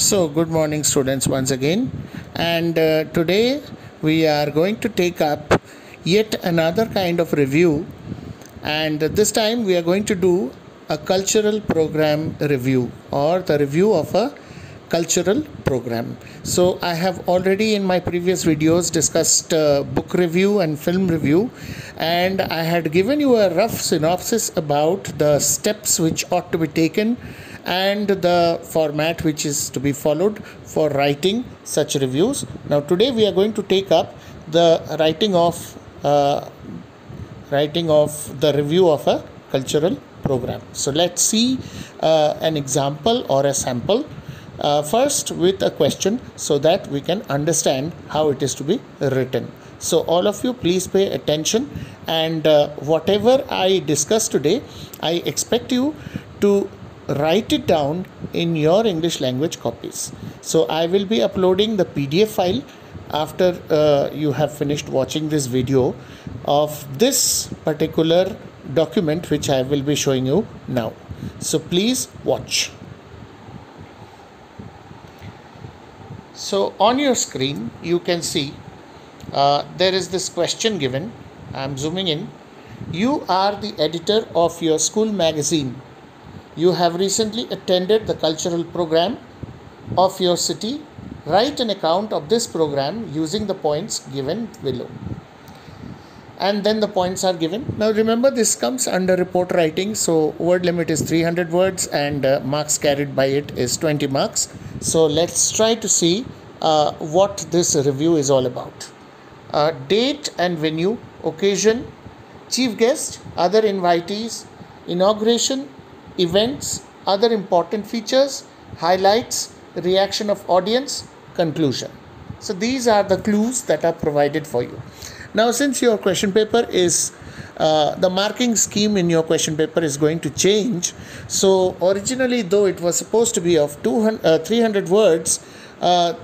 So, good morning, students, once again. And today we are going to take up yet another kind of review. And this time we are going to do a cultural program review or the review of a cultural program. So, I have already in my previous videos discussed book review and film review, and I had given you a rough synopsis about the steps which ought to be taken and the format which is to be followed for writing such reviews. Now today we are going to take up the writing of the review of a cultural program. So let's see an example or a sample first with a question so that we can understand how it is to be written. So all of you please pay attention, and whatever I discuss today, I expect you to write it down in your English language copies. So I will be uploading the PDF file after you have finished watching this video of this particular document which I will be showing you now. So please watch. So on your screen you can see there is this question given. I am zooming in. You are the editor of your school magazine. You have recently attended the cultural program of your city. Write an account of this program using the points given below. And then the points are given. Now remember, this comes under report writing. So word limit is 300 words and marks carried by it is 20 marks. So let's try to see what this review is all about. Date and venue, occasion, chief guest, other invitees, inauguration, events, other important features, highlights, reaction of audience, conclusion. So these are the clues that are provided for you. Now since your question paper is the marking scheme in your question paper is going to change. So originally, though it was supposed to be of 300 words,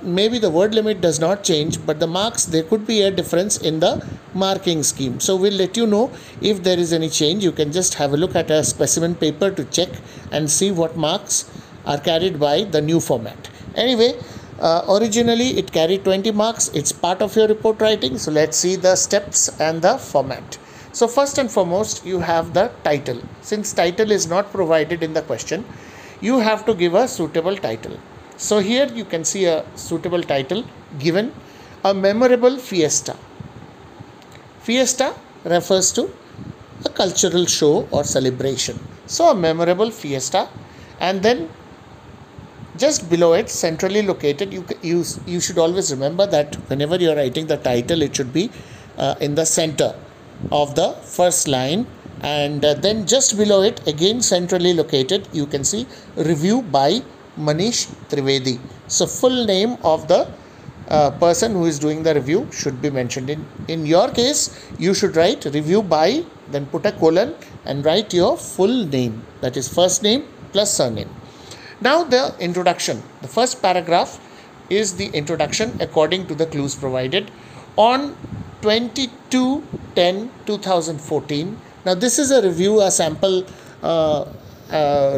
maybe the word limit does not change, but the marks, there could be a difference in the marking scheme. So we'll let you know if there is any change. You can just have a look at a specimen paper to check and see what marks are carried by the new format. Anyway, originally it carried 20 marks. It's part of your report writing. So let's see the steps and the format. So first and foremost, you have the title. Since title is not provided in the question, you have to give a suitable title. So here you can see a suitable title given, a memorable fiesta. Fiesta refers to a cultural show or celebration. So a memorable fiesta, and then just below it, centrally located, you should always remember that whenever you are writing the title, it should be in the center of the first line, and then just below it, again centrally located, you can see review by Manish Trivedi. So full name of the person who is doing the review should be mentioned. In your case, you should write review by, then put a colon and write your full name, that is first name plus surname. Now the introduction. The first paragraph is the introduction according to the clues provided. On 22/10/2014. Now this is a review, a sample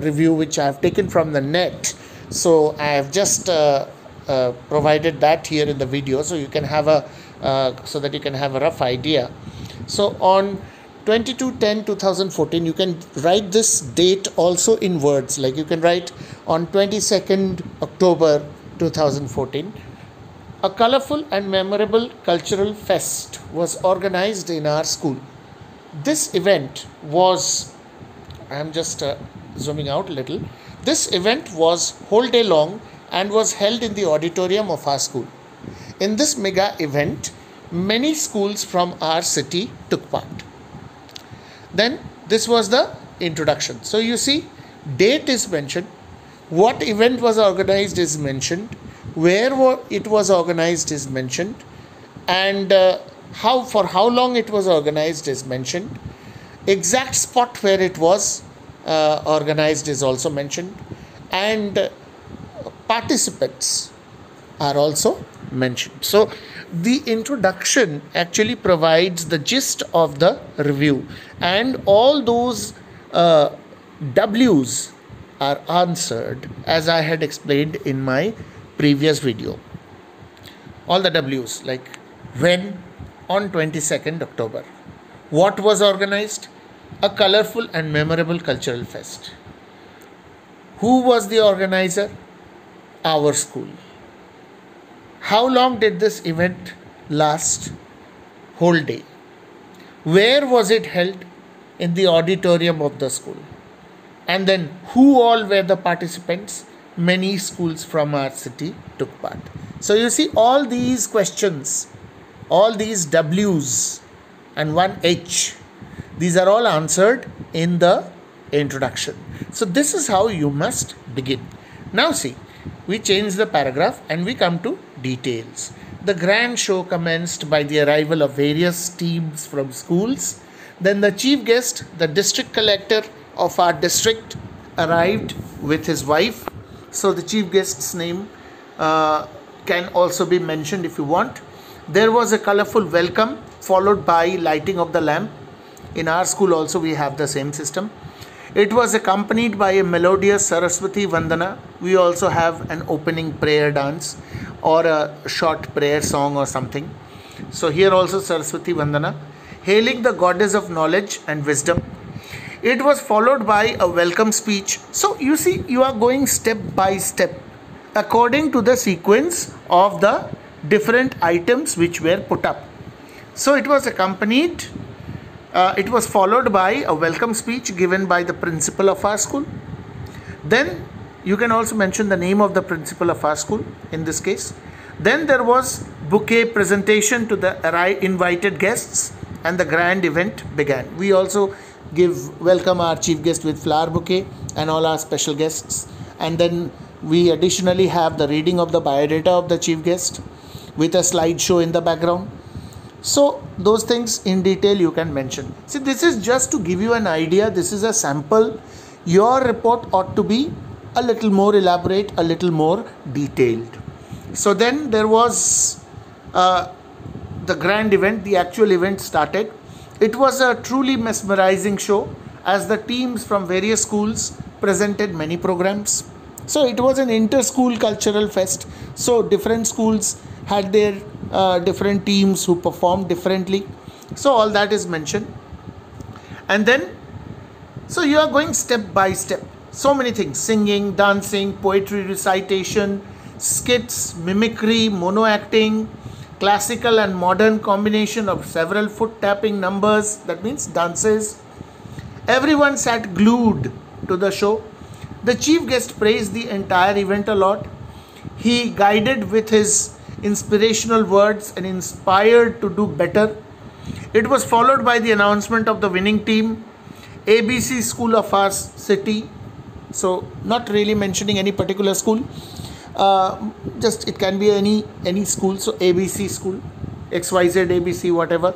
review which I have taken from the net. So I have just provided that here in the video, so you can have a so that you can have a rough idea. So on 22/10/2014, you can write this date also in words, like you can write on 22nd October 2014. A colorful and memorable cultural fest was organized in our school. This event was, I am just zooming out a little. This event was whole day long and was held in the auditorium of our school. In this mega event, many schools from our city took part. Then this was the introduction. So you see, date is mentioned, what event was organized is mentioned, where it was organized is mentioned, and for how long it was organized is mentioned. Exact spot where it was organized is also mentioned, and participants are also mentioned. So the introduction actually provides the gist of the review, and all those W's are answered as I had explained in my previous video. All the W's, like when, on 22nd October. What was organized? A colorful and memorable cultural fest. Who was the organizer? Our school. How long did this event last? Whole day. Where was it held? In the auditorium of the school. And then who all were the participants? Many schools from our city took part. So you see all these questions, all these W's and one H, these are all answered in the introduction. So this is how you must begin. Now see, we change the paragraph and we come to details. The grand show commenced by the arrival of various teams from schools. Then the chief guest, the district collector of our district, arrived with his wife. So the chief guest's name can also be mentioned if you want. There was a colorful welcome followed by lighting of the lamp. In our school also we have the same system. It was accompanied by a melodious Saraswati Vandana. We also have an opening prayer dance or a short prayer song or something. So here also Saraswati Vandana, hailing the goddess of knowledge and wisdom. It was followed by a welcome speech. So you see, you are going step by step according to the sequence of the different items which were put up. So it was accompanied, it was followed by a welcome speech given by the principal of our school. Then you can also mention the name of the principal of our school in this case. Then there was bouquet presentation to the invited guests and the grand event began. We also welcome our chief guest with flower bouquet and all our special guests, and then we additionally have the reading of the biodata of the chief guest with a slideshow in the background. So those things in detail you can mention. See, this is just to give you an idea. This is a sample. Your report ought to be a little more elaborate, a little more detailed. So then there was the grand event. The actual event started. It was a truly mesmerizing show as the teams from various schools presented many programs. So it was an inter-school cultural fest. So different schools had their different teams who performed differently. So all that is mentioned. And then, so you are going step by step. So many things: singing, dancing, poetry recitation, skits, mimicry, mono acting, classical and modern combination of several foot tapping numbers, that means dances. Everyone sat glued to the show. The chief guest praised the entire event a lot. He guided with his inspirational words and inspired to do better. It was followed by the announcement of the winning team, ABC school of our city. So not really mentioning any particular school. Just it can be any school. So ABC school, XYZ ABC, whatever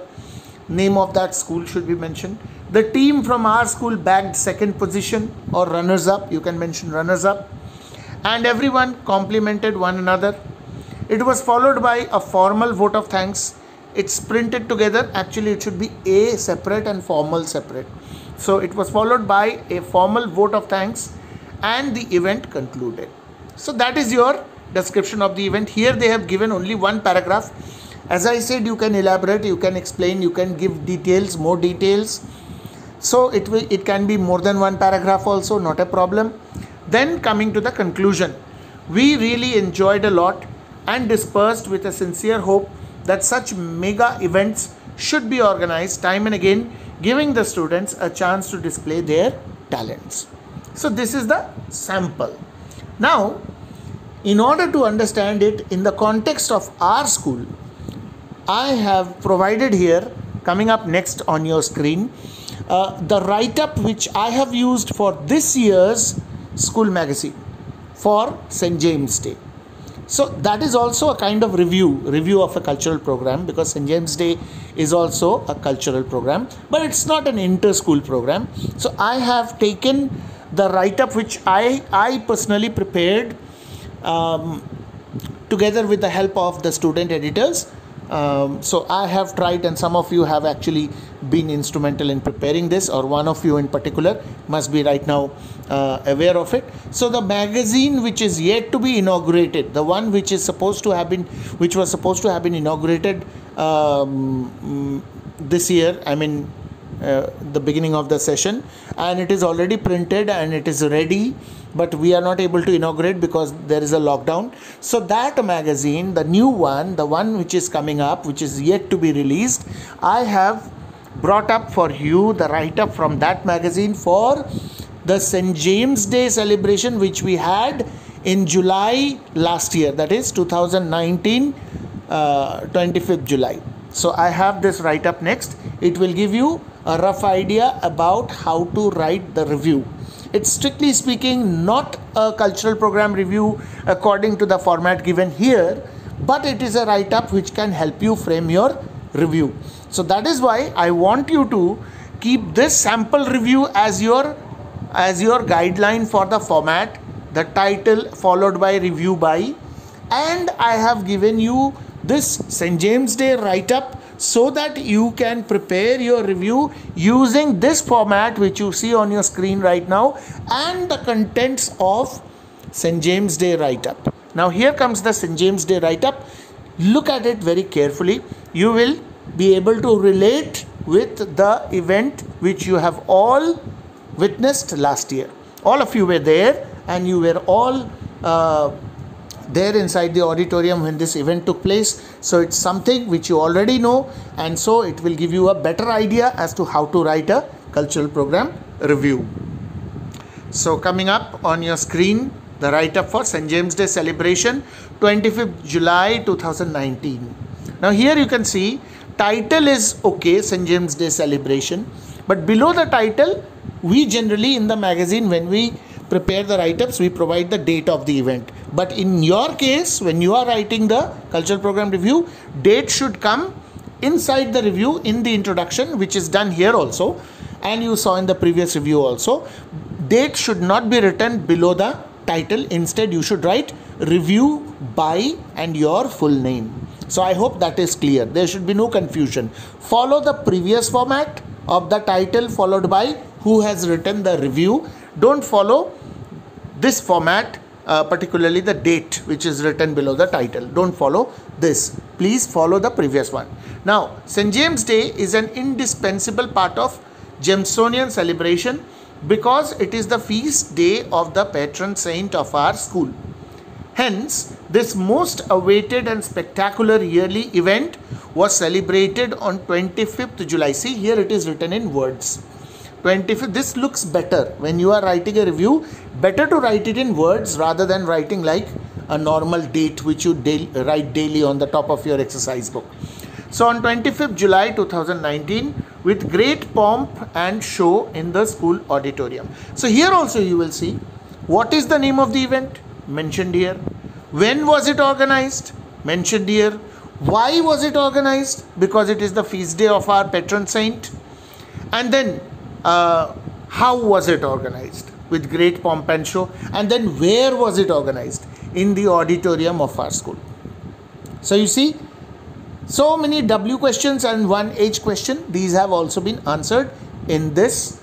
name of that school should be mentioned. The team from our school bagged second position or runners up. You can mention runners up. And everyone complimented one another. It was followed by a formal vote of thanks. It's printed together. Actually, it should be A separate and formal separate. So it was followed by a formal vote of thanks and the event concluded. So that is your description of the event. Here they have given only one paragraph. As I said, you can elaborate, you can explain, you can give details, more details. So it can be more than one paragraph also, not a problem. Then coming to the conclusion, we really enjoyed a lot and dispersed with a sincere hope that such mega events should be organized time and again, giving the students a chance to display their talents. So this is the sample. Now, in order to understand it in the context of our school, I have provided here, coming up next on your screen, the write-up which I have used for this year's school magazine for St. James Day. So that is also a kind of review of a cultural program, because St. James Day is also a cultural program, but it's not an inter-school program. So I have taken the write-up which I personally prepared together with the help of the student editors So I have tried, and some of you have actually been instrumental in preparing this, or one of you in particular must be right now aware of it. So the magazine which is yet to be inaugurated, the one which was supposed to have been inaugurated this year, I mean the beginning of the session, and it is already printed and it is ready, but we are not able to inaugurate because there is a lockdown. So that magazine, the new one, the one which is coming up, which is yet to be released, I have brought up for you the write-up from that magazine for the St. James Day celebration which we had in July last year, that is 2019, 25th July. So I have this write-up next. It will give you a rough idea about how to write the review. It's strictly speaking not a cultural program review according to the format given here, but it is a write-up which can help you frame your review. So that is why I want you to keep this sample review as your guideline for the format, the title followed by review by, and I have given you this St. James Day write-up so that you can prepare your review using this format which you see on your screen right now and the contents of St. James Day write-up. Now here comes the St. James Day write-up. Look at it very carefully. You will be able to relate with the event which you have all witnessed last year. All of you were there and you were all there inside the auditorium when this event took place. So it's something which you already know, and so it will give you a better idea as to how to write a cultural program review. So coming up on your screen, the write-up for St. James Day celebration, 25th July 2019. Now here you can see title is okay, St. James Day celebration, but below the title we generally in the magazine, when we prepare the write-ups, we provide the date of the event. But in your case, when you are writing the cultural program review, date should come inside the review in the introduction, which is done here also, and you saw in the previous review also. Date should not be written below the title. Instead, you should write review by and your full name. So I hope that is clear. There should be no confusion. Follow the previous format of the title followed by who has written the review. Don't follow this format, particularly the date which is written below the title. Don't follow this. Please follow the previous one. Now, St. James Day is an indispensable part of Jamesonian celebration because it is the feast day of the patron saint of our school. Hence, this most awaited and spectacular yearly event was celebrated on 25th July. See, here it is written in words. 25th, this looks better. When you are writing a review, better to write it in words rather than writing like a normal date which you write daily on the top of your exercise book. So on 25th July 2019, with great pomp and show in the school auditorium. So here also you will see what is the name of the event, mentioned here. When was it organized, mentioned here. Why was it organized? Because it is the feast day of our patron saint. And then how was it organized? With great pomp and show. And then where was it organized? In the auditorium of our school. So you see, so many W questions and one H question. These have also been answered in this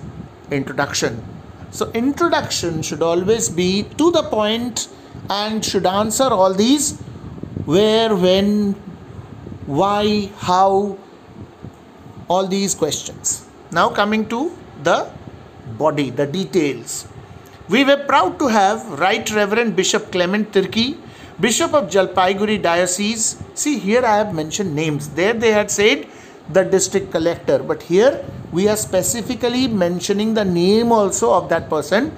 introduction. So introduction should always be to the point and should answer all these where, when, why, how, all these questions. Now coming to the body, the details. We were proud to have Right Reverend Bishop Clement Tirkey, Bishop of Jalpaiguri Diocese. See, here I have mentioned names. There they had said the district collector, but here we are specifically mentioning the name also of that person.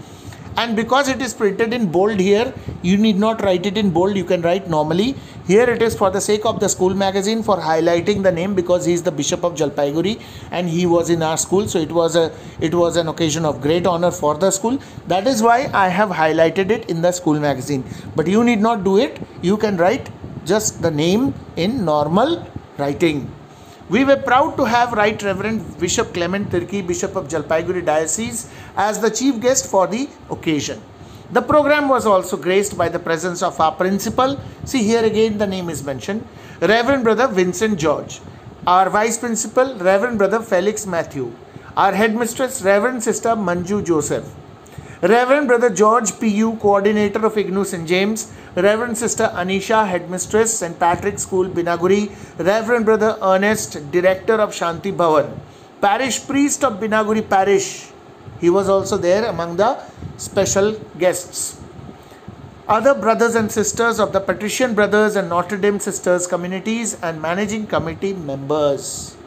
And because it is printed in bold here, you need not write it in bold. You can write normally. Here it is for the sake of the school magazine, for highlighting the name, because he is the Bishop of Jalpaiguri and he was in our school. So it was an occasion of great honor for the school. That is why I have highlighted it in the school magazine. But you need not do it. You can write just the name in normal writing. We were proud to have Right Reverend Bishop Clement Tirkey, Bishop of Jalpaiguri Diocese, as the chief guest for the occasion. The program was also graced by the presence of our principal. See, here again the name is mentioned. Reverend Brother Vincent George. Our vice principal, Reverend Brother Felix Matthew. Our headmistress, Reverend Sister Manju Joseph. Reverend Brother George P.U., coordinator of IGNOU St. James. Reverend Sister Anisha, headmistress, St. Patrick's School, Binaguri. Reverend Brother Ernest, director of Shanti Bhavan. Parish priest of Binaguri Parish. He was also there among the special guests. Other brothers and sisters of the Patrician Brothers and Notre Dame Sisters communities and managing committee members.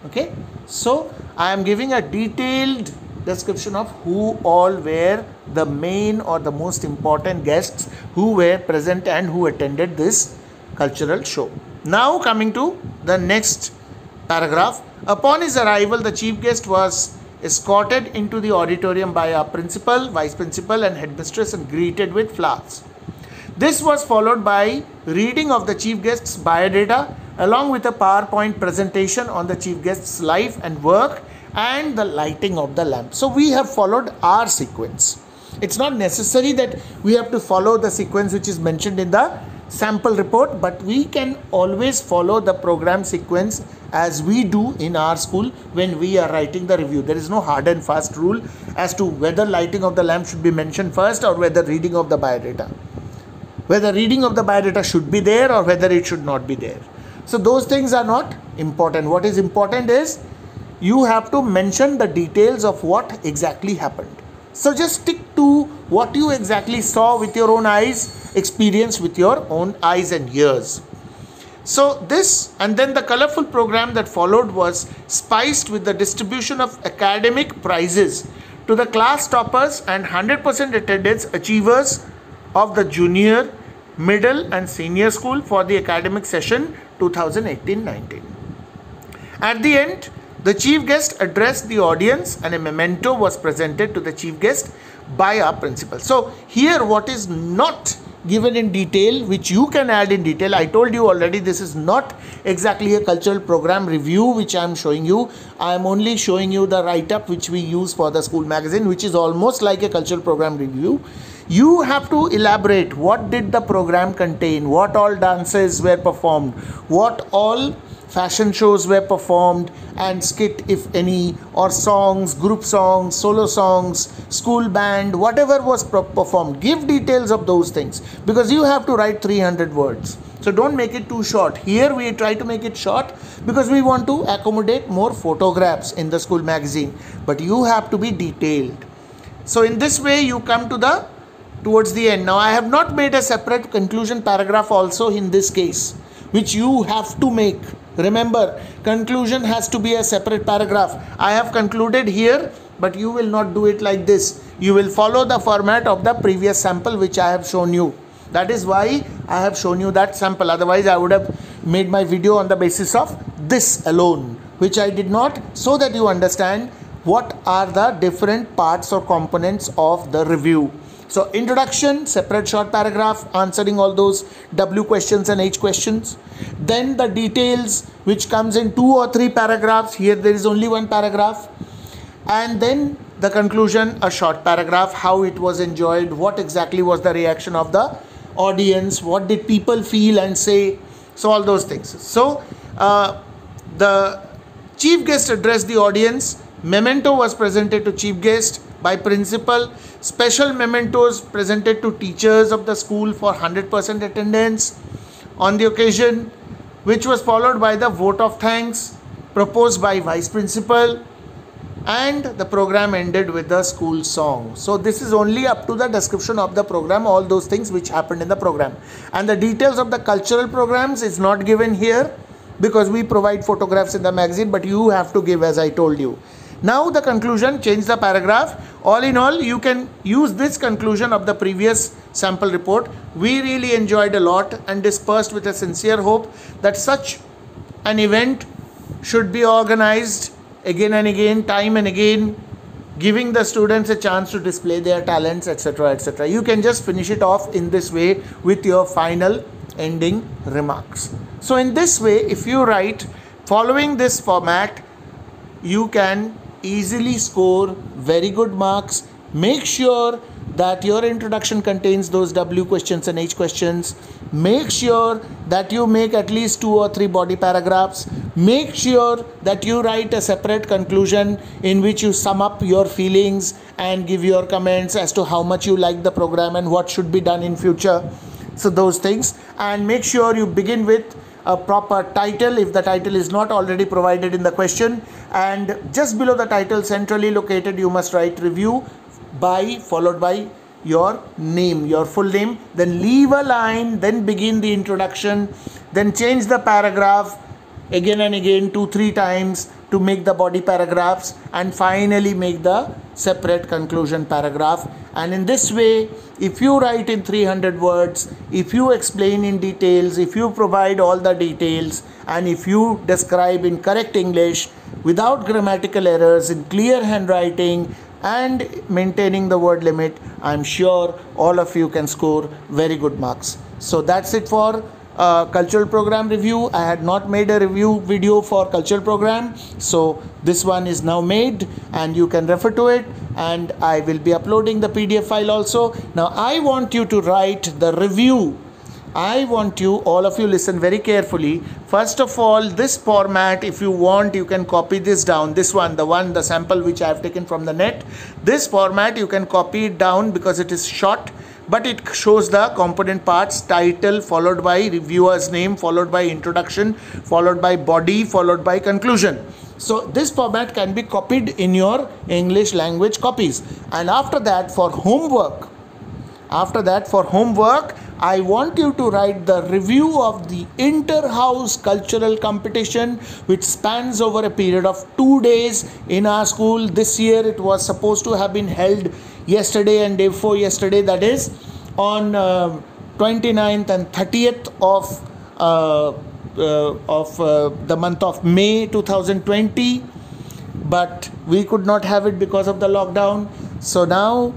Okay, so I am giving a detailed description of who all were the main or the most important guests who were present and who attended this cultural show. Now coming to the next paragraph. Upon his arrival, the chief guest was escorted into the auditorium by our principal, vice principal and headmistress and greeted with flowers. This was followed by reading of the chief guest's biodata along with a PowerPoint presentation on the chief guest's life and work and the lighting of the lamp. So we have followed our sequence. It's not necessary that we have to follow the sequence which is mentioned in the sample report, but we can always follow the program sequence as we do in our school when we are writing the review. There is no hard and fast rule as to whether lighting of the lamp should be mentioned first or whether reading of the biodata. Whether reading of the biodata should be there or whether it should not be there. So those things are not important. What is important is you have to mention the details of what exactly happened. So just stick to what you exactly saw with your own eyes, experience with your own eyes and ears. So this and then the colorful program that followed was spiced with the distribution of academic prizes to the class toppers and 100% attendance achievers of the junior, middle and senior school for the academic session 2018-19. At the end, the chief guest addressed the audience and a memento was presented to the chief guest by our principal. So here what is not given in detail, which you can add in detail, I told you already this is not exactly a cultural program review which I am showing you. I am only showing you the write-up which we use for the school magazine, which is almost like a cultural program review. You have to elaborate what did the program contain, what all dances were performed, what all fashion shows were performed and skit if any, or songs, group songs, solo songs, school band, whatever was performed. Give details of those things because you have to write 300 words. So don't make it too short. Here we try to make it short because we want to accommodate more photographs in the school magazine, but you have to be detailed. So in this way you come to towards the end. Now I have not made a separate conclusion paragraph also in this case, which you have to make. Remember, conclusion has to be a separate paragraph. I have concluded here, but you will not do it like this. You will follow the format of the previous sample which I have shown you. That is why I have shown you that sample. Otherwise, I would have made my video on the basis of this alone, which I did not, so that you understand what are the different parts or components of the review. So introduction, separate short paragraph answering all those W questions and H questions. Then the details which comes in 2 or 3 paragraphs. Here there is only 1 paragraph. And then the conclusion, a short paragraph, how it was enjoyed, what exactly was the reaction of the audience, what did people feel and say. So all those things. So the chief guest addressed the audience. Memento was presented to chief guest by principal. Special mementos presented to teachers of the school for 100% attendance on the occasion, which was followed by the vote of thanks proposed by vice principal, and the program ended with the school song. So this is only up to the description of the program, all those things which happened in the program. And the details of the cultural programs is not given here because we provide photographs in the magazine, but you have to give as I told you. Now the conclusion, change the paragraph. All in all, you can use this conclusion of the previous sample report. We really enjoyed a lot and dispersed with a sincere hope that such an event should be organized again and again, time and again, giving the students a chance to display their talents, etc., etc. You can just finish it off in this way with your final ending remarks. So in this way, if you write following this format, you can easily score very good marks. Make sure that your introduction contains those W questions and H questions. Make sure that you make at least 2 or 3 body paragraphs. Make sure that you write a separate conclusion in which you sum up your feelings and give your comments as to how much you like the program and what should be done in future. So those things, and make sure you begin with a proper title if the title is not already provided in the question, and just below the title, centrally located, you must write review by followed by your name, your full name. Then leave a line, then begin the introduction, then change the paragraph again and again 2-3 times to make the body paragraphs, and finally make the separate conclusion paragraph. And in this way, if you write in 300 words, if you explain in details, if you provide all the details, and if you describe in correct English without grammatical errors, in clear handwriting and maintaining the word limit, I'm sure all of you can score very good marks. So that's it for cultural program review. I had not made a review video for cultural program, so this one is now made and you can refer to it, and I will be uploading the PDF file also. Now I want you to write the review. I want you, all of you, listen very carefully. First of all, this format, if you want, you can copy this down. This one, the sample which I have taken from the net. This format, you can copy it down because it is short, but it shows the component parts: title followed by reviewer's name, followed by introduction, followed by body, followed by conclusion. So this format can be copied in your English language copies. And after that, for homework, I want you to write the review of the inter-house cultural competition, which spans over a period of 2 days in our school. This year it was supposed to have been held yesterday and day before yesterday, that is on 29th and 30th of the month of May 2020, but we could not have it because of the lockdown. So now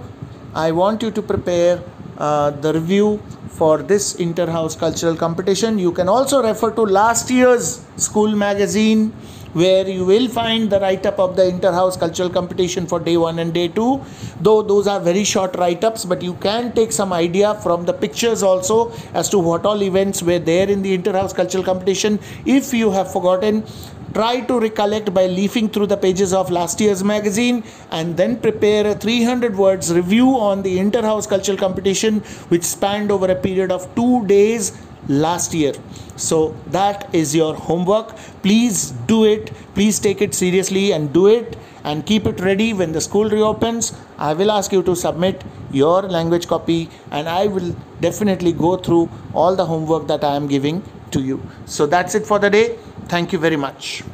I want you to prepare the review for this inter-house cultural competition. You can also refer to last year's school magazine, where you will find the write-up of the inter-house cultural competition for day 1 and day 2. Though those are very short write-ups, but you can take some idea from the pictures also as to what all events were there in the inter-house cultural competition. If you have forgotten, try to recollect by leafing through the pages of last year's magazine, and then prepare a 300 words review on the inter-house cultural competition, which spanned over a period of 2 days last year. So that is your homework. Please do it. Please take it seriously and do it, and keep it ready. When the school reopens, I will ask you to submit your language copy, and I will definitely go through all the homework that I am giving to you. So that's it for the day. Thank you very much.